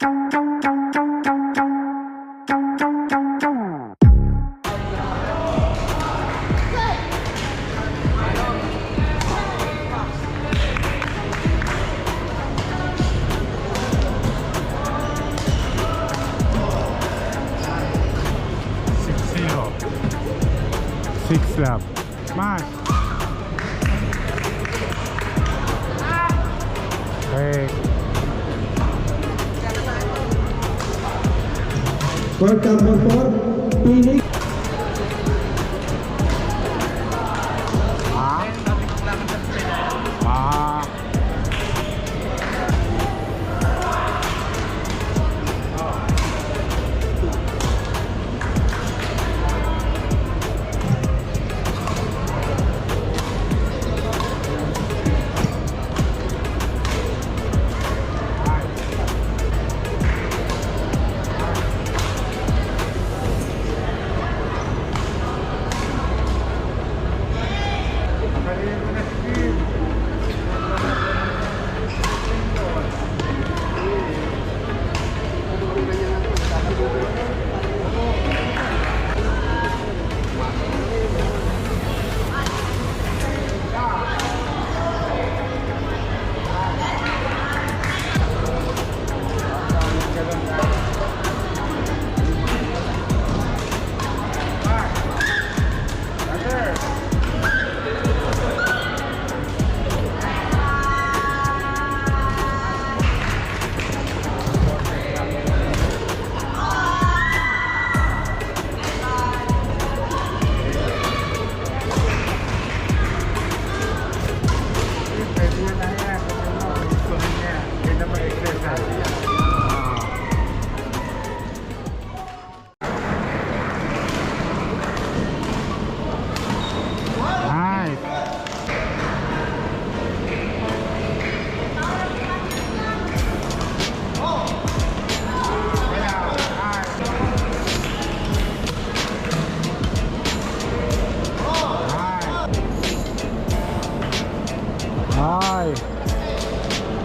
Six lap. Smash. Okay. Third number 4, Phoenix. Ah.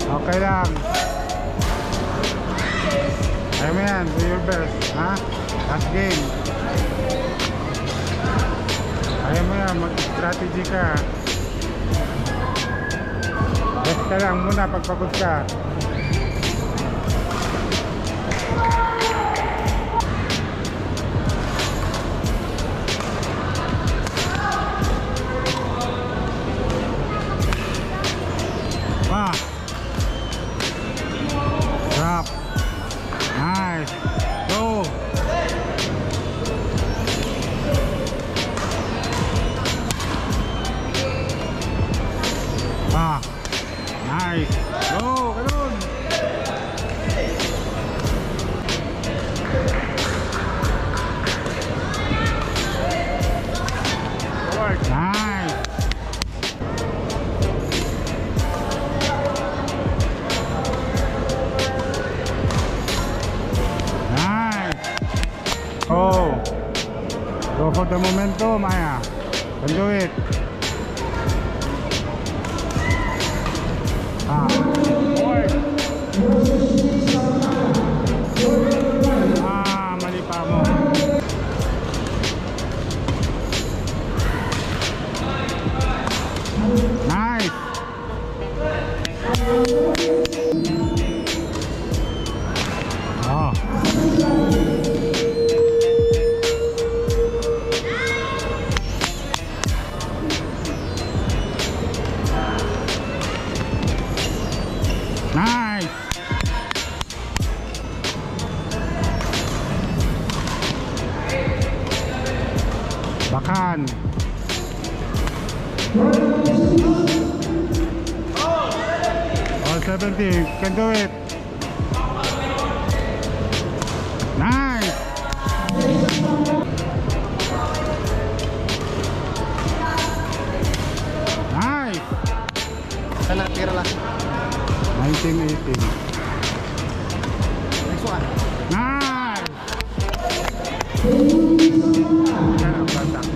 Okay lang. Ayaw mo yan, do your best. Ha? Last game. Ayaw mo yan, mag-strategy ka. Rest ka lang muna pagpagod ka. Drop. Nice. Go. Nice. Go. Ganun. Nice. Oh, go for the momentum, Maya. Can do it. Mali pa mo. Nice. Nice. Bakan. All 70. Can do it. Nice. Nice. Sana tira lang. 1918. Next one. Nice. Bantang.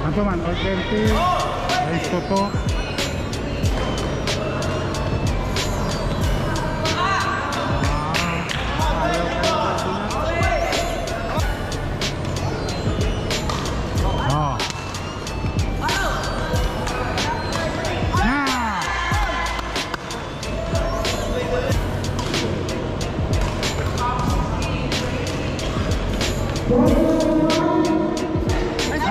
Anto man, all 20. 6-2. Oh. Yeah. Nice.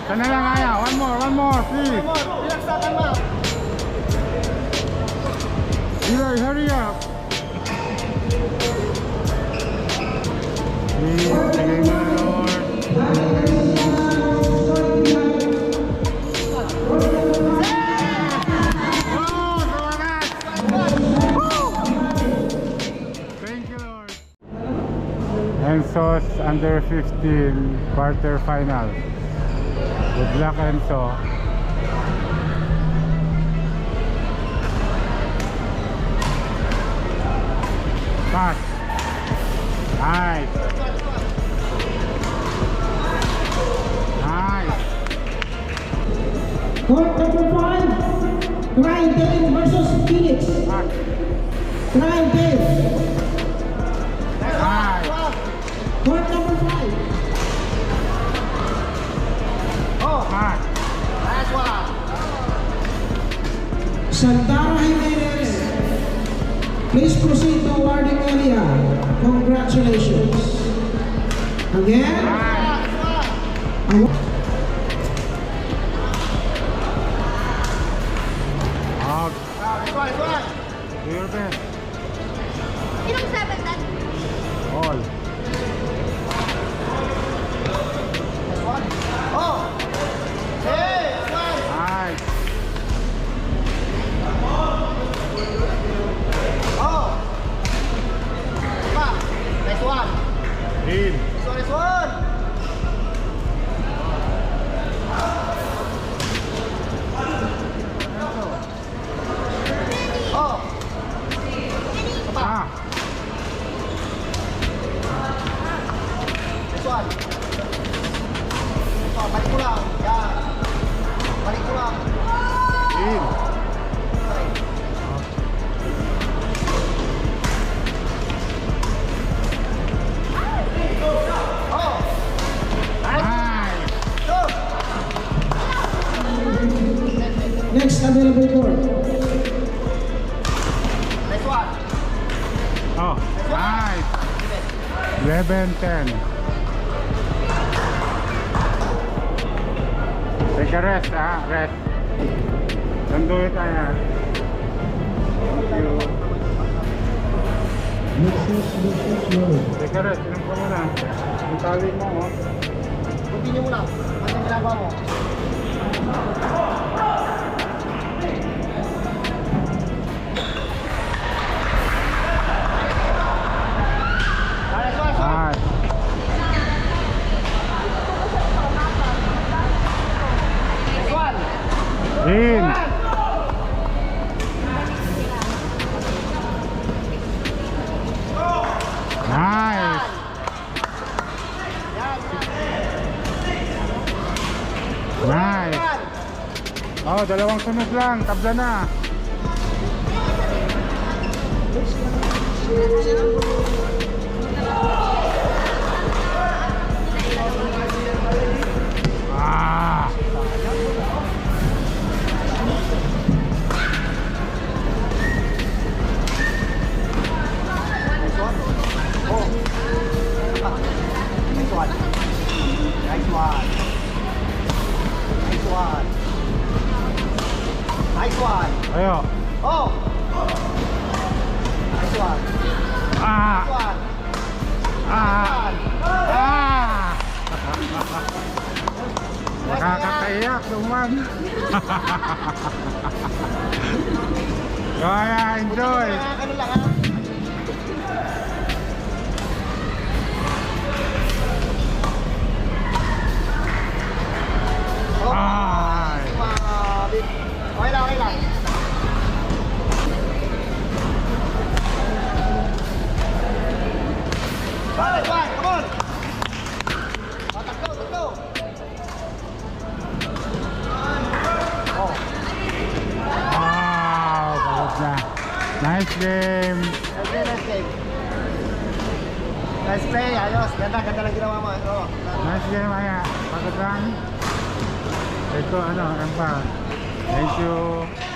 Sana lang kaya. One more, please. Pinagsakan mo. Eli, hurry up. Please, bigay mo na, Lord. Oh, sa wakas! Woo! Thank you, Lord. Enzo's under 15 quarterfinal. Good luck, Enzo. Pass. Nice. Nice. Court number 5, Ryan Dane versus Phoenix. Pass. Ryan Dane. Nice. Court number 5. Pass. Nice one. Santara Jimenez. Please proceed to awarding area. Congratulations. Again. Out. Nice one. Do your best. Sinong 7 that? All. Oh. Hey, one. Nice. Oh. Pa. Nice one. In. Nice one. Oh. Ah. Nice one. Oh, balik mo lang. Yan. Balik mo lang. In. Oh. Nice. Go. Next available court. Nice one. Oh. Nice. 11-10. Take a rest, rest. Don't do it, Thank you. Take a rest, inom ka muna. Ang tali mo, oh. Continue mo lang. Ano yung ginagawa mo? Nice one, son. Nice. Nice one. In. Nice. Nice. Oh, dalawang sunod lang. Tabla na. Ah. Nice one. Nice one. Nice one. Nice one. Ayo. Oh. Nice one. Ah. Nice one. Ah. Nice Ah. Nakakatayak naman. Kaya enjoy. Ano lang ha? Oh. Ay. Okay lang, okay lang. Nice one, come on. Oh, takbo, takbo. Nice game. Nice game. Nice play, ayos. Ganda lang ginawa mo. Oo. Nice game, Aya. Pagod lang. Ito, ano pa. Thank you.